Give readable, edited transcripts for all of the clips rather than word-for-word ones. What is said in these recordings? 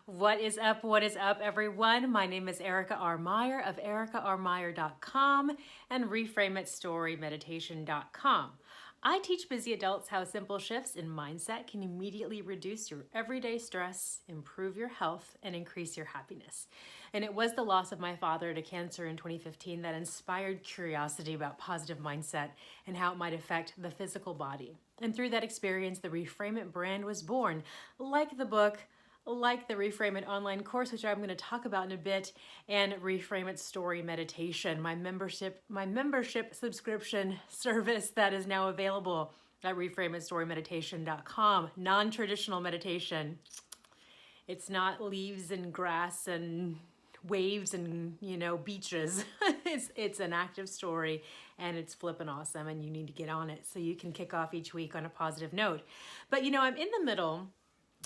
What is up? What is up, everyone? My name is Erica R. Meyer of ericarmeyer.com and reframeitstorymeditation.com. I teach busy adults how simple shifts in mindset can immediately reduce your everyday stress, improve your health, and increase your happiness. And it was the loss of my father to cancer in 2015 that inspired curiosity about positive mindset and how it might affect the physical body. And through that experience, the Reframe It brand was born, like the book, like the Reframe It online course, which I'm going to talk about in a bit, and Reframe It Story Meditation, my membership subscription service that is now available at reframeitstorymeditation.com. Non-traditional meditation. It's not leaves and grass and waves and beaches. it's an active story, and it's flippin' awesome, and you need to get on it so you can kick off each week on a positive note. But I'm in the middle,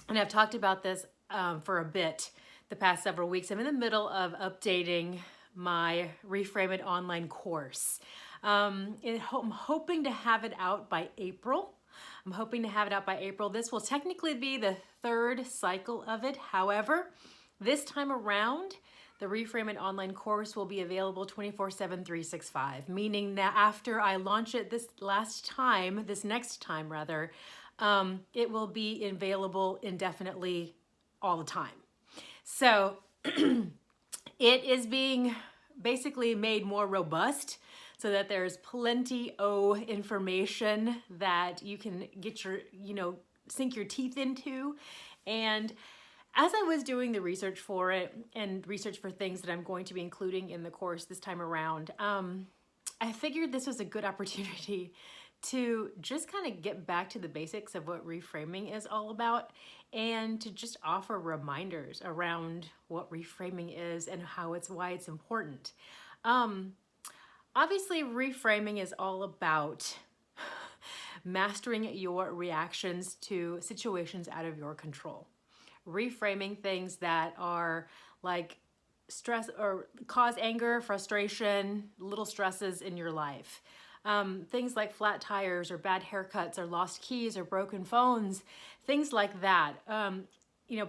and I've talked about this for a bit the past several weeks. I'm in the middle of updating my Reframe It online course. I'm hoping to have it out by April. This will technically be the third cycle of it. However, this time around, the Reframe It online course will be available 24/7, 365, meaning that after I launch it this next time, it will be available indefinitely all the time. So it is being basically made more robust so that there's plenty of information that you can get your, sink your teeth into. And as I was doing the research for it and research for things that I'm going to be including in the course this time around, I figured this was a good opportunity to just kind of get back to the basics of what reframing is all about, and to just offer reminders around what reframing is and why it's important. Obviously, reframing is all about mastering your reactions to situations out of your control. Reframing things that are like stress or cause anger, frustration, little stresses in your life. Things like flat tires or bad haircuts or lost keys or broken phones, things like that.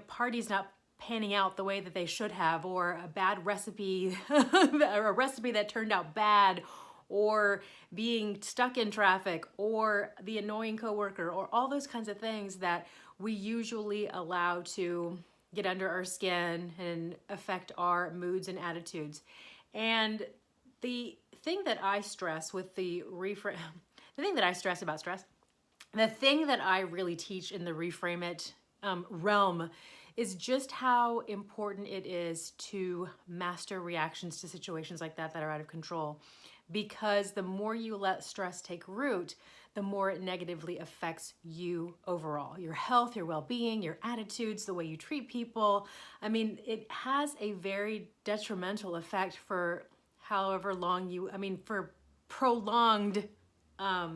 Parties not panning out the way that they should have, or a bad recipe, or a recipe that turned out bad, or being stuck in traffic, or the annoying coworker, or all those kinds of things that we usually allow to get under our skin and affect our moods and attitudes. And the thing that I stress with the thing that I really teach in the Reframe It realm is just how important it is to master reactions to situations like that are out of control. Because the more you let stress take root, the more it negatively affects you overall. Your health, your well-being, your attitudes, the way you treat people. I mean, it has a very detrimental effect for however long for prolonged, I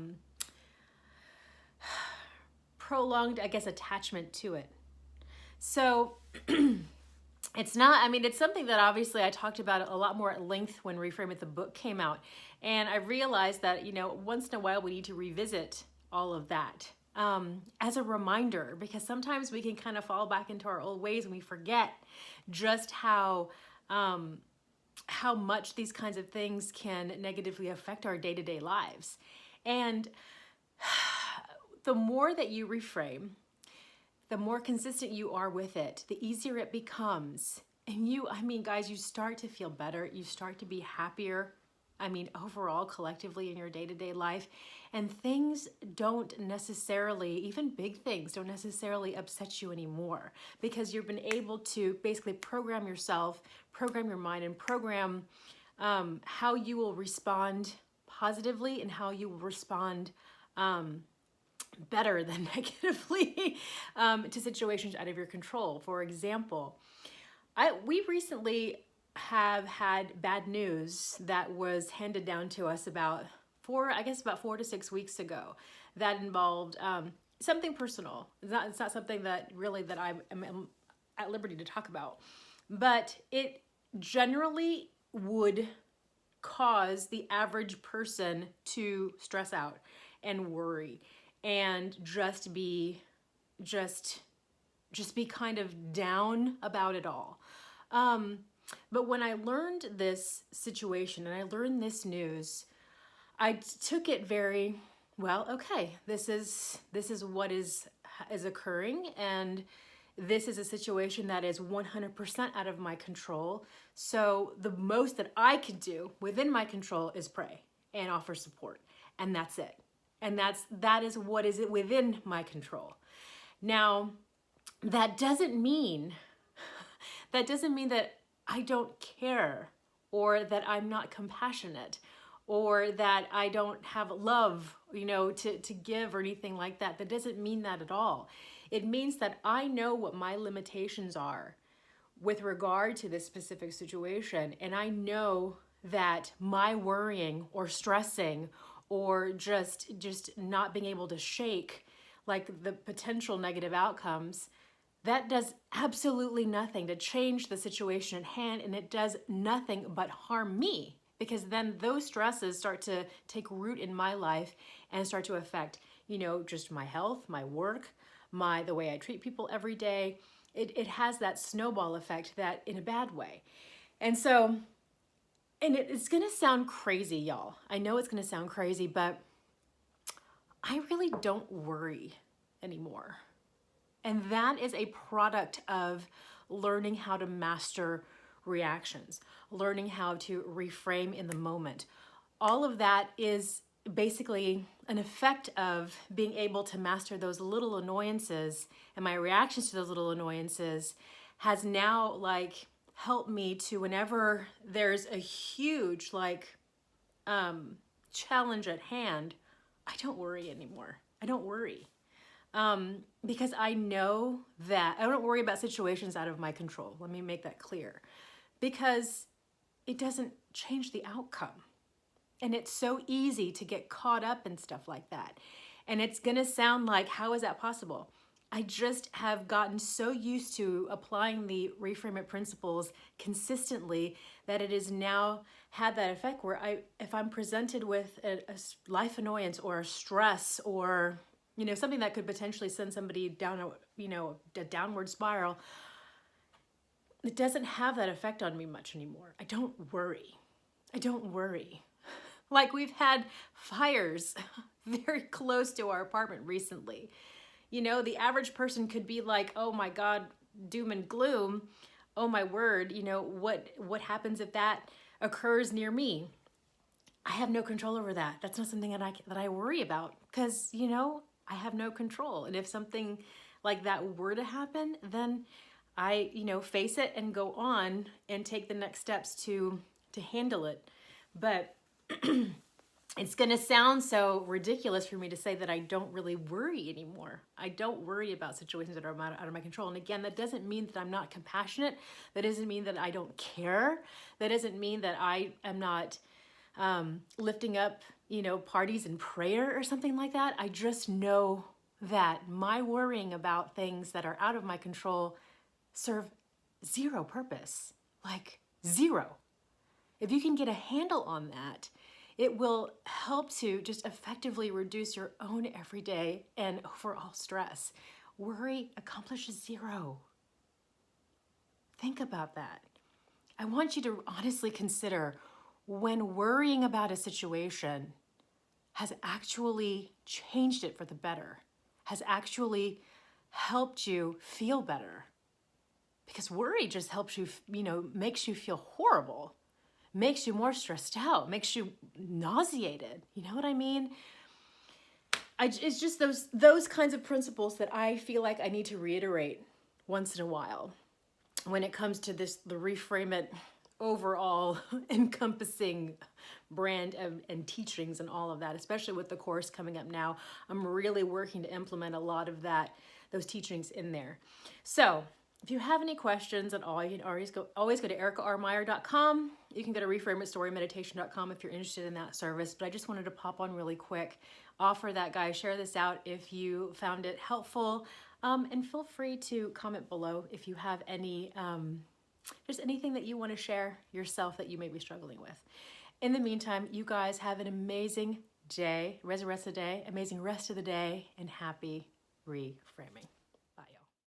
guess, attachment to it. So it's something that obviously I talked about a lot more at length when Reframe It the book came out. And I realized that, once in a while we need to revisit all of that as a reminder, because sometimes we can kind of fall back into our old ways and we forget just how much these kinds of things can negatively affect our day-to-day lives. And the more that you reframe, the more consistent you are with it, the easier it becomes. And guys, you start to feel better. You start to be happier. Overall, collectively in your day-to-day life. And things don't necessarily, even big things, don't necessarily upset you anymore, because you've been able to basically program yourself, program your mind, and program how you will respond positively and how you will respond better than negatively to situations out of your control. For example, we recently have had bad news that was handed down to us about 4 to 6 weeks ago, that involved something personal. It's not something that I am at liberty to talk about, but it generally would cause the average person to stress out and worry and just just be kind of down about it all. But when I learned this situation and I learned this news, I took it very well. Okay, this is what is occurring, and this is a situation that is 100% out of my control. So the most that I can do within my control is pray and offer support, and that's it. And that is what is within my control. Now, that doesn't mean that I don't care, or that I'm not compassionate, or that I don't have love, to give or anything like that. That doesn't mean that at all. It means that I know what my limitations are with regard to this specific situation. And I know that my worrying or stressing or just not being able to shake like the potential negative outcomes, that does absolutely nothing to change the situation at hand, and it does nothing but harm me, because then those stresses start to take root in my life and start to affect, just my health, my work, the way I treat people every day. It has that snowball effect, that in a bad way. And so, it's gonna sound crazy, y'all. I know it's gonna sound crazy, but I really don't worry anymore. And that is a product of learning how to master reactions, learning how to reframe in the moment. All of that is basically an effect of being able to master those little annoyances, and my reactions to those little annoyances has now helped me to, whenever there's a huge challenge at hand, I don't worry anymore. I don't worry. Because I know that I don't worry about situations out of my control. Let me make that clear, because it doesn't change the outcome. And it's so easy to get caught up in stuff like that. And it's going to sound like, how is that possible? I just have gotten so used to applying the Reframe It principles consistently that it has now had that effect where if I'm presented with a life annoyance or a stress or something that could potentially send somebody down a downward spiral, it doesn't have that effect on me much anymore. I don't worry. Like, we've had fires very close to our apartment recently. The average person could be like, oh my God, doom and gloom. Oh my word, what happens if that occurs near me? I have no control over that. That's not something that I worry about, because, I have no control. And if something like that were to happen, then I, face it and go on and take the next steps to handle it. But it's going to sound so ridiculous for me to say that I don't really worry anymore. I don't worry about situations that are out of my control. And again, that doesn't mean that I'm not compassionate. That doesn't mean that I don't care. That doesn't mean that I am not lifting up, parties in prayer or something like that. I just know that my worrying about things that are out of my control serve zero purpose, like zero. If you can get a handle on that, it will help to just effectively reduce your own everyday and overall stress. Worry accomplishes zero. Think about that. I want you to honestly consider when worrying about a situation has actually changed it for the better, has actually helped you feel better. Because worry just helps you, makes you feel horrible, makes you more stressed out, makes you nauseated. You know what I mean? It's just those kinds of principles that I feel like I need to reiterate once in a while when it comes to the Reframe It overall encompassing brand and teachings and all of that, especially with the course coming up now. I'm really working to implement a lot of those teachings in there. So if you have any questions at all, you can always go to ericarmeyer.com. You can go to reframeitstory.meditation.com if you're interested in that service. But I just wanted to pop on really quick, offer that, guys, share this out if you found it helpful. And feel free to comment below if you have any, just anything that you want to share yourself that you may be struggling with. In the meantime, you guys have an amazing day, amazing rest of the day, and happy reframing.